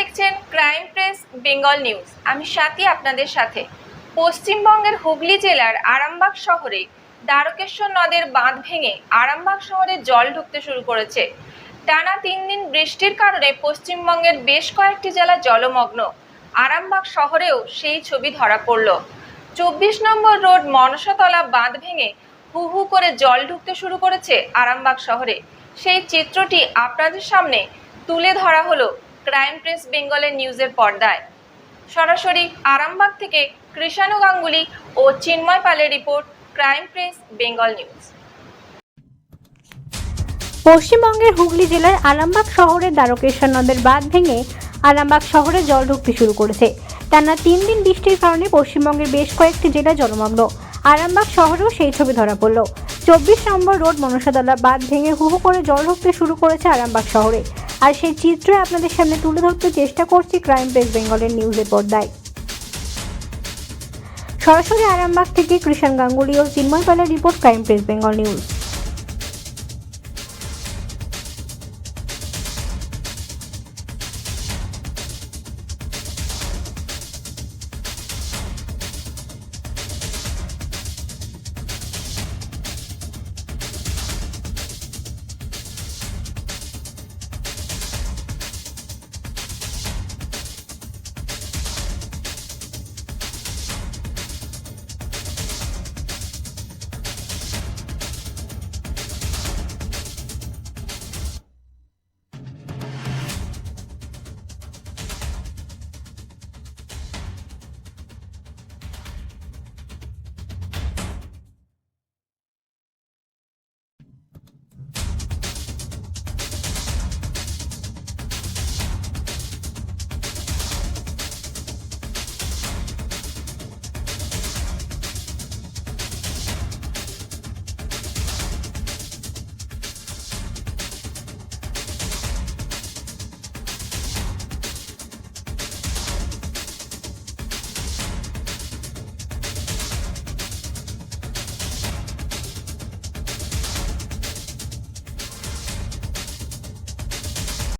দেখছেন crime press Bengal news. আমি সাথী আপনাদের সাথে। পশ্চিমবঙ্গের হুগলি জেলার আরামবাগ শহরে দ্বারকেশ্বর নদের বাঁধ ভেঙে আরামবাগ শহরে জল ঢুকতে শুরু করেছে। টানা 3 দিন বৃষ্টির কারণে পশ্চিমবঙ্গের বেশ কয়েকটি জেলা জলমগ্ন। আরামবাগ শহরেও সেই ছবি ধরা পড়ল। 24 নম্বর রোড মনসাতলা বাঁধ ভেঙে হু হু করে জল ঢুকতে শুরু করেছে আরামবাগ শহরে। সেই চিত্রটি আপনাদের সামনে তুলে ধরা হলো ক্রাইম প্রেস বেঙ্গলের নিউজের পর্দায়। সরাসরি আরামবাগ থেকে কৃষাণু গাঙ্গুলি ও চিন্ময় পালের report, crime press Bengal news. পশ্চিমবঙ্গের হুগলি জেলার আরামবাগ শহরের দ্বারকেশ্বর নদের বাঁধ ভেঙে আরামবাগ শহরে জল ঢুকতে শুরু করেছে। টানা 3 দিন বৃষ্টির কারণে পশ্চিমবঙ্গের বেশ কয়েকটি জেলা জলমগ্ন। আরামবাগ শহরেও সেই ছবি ধরা পড়ল। 24 নম্বর রোড মনসাতলা বাঁধ ভেঙে হু হু করে জল ঢুকতে শুরু করেছে আরামবাগ শহরে। আর সেই চিত্র আপনাদের সামনে তুলে ধরতে চেষ্টা করছি ক্রাইম প্রেস বেঙ্গলের নিউজের পর্দায়। সরাসরি আরামবাগ থেকে কৃষাণ গাঙ্গুলি ও চিন্ময় পালের report, crime press Bengal news.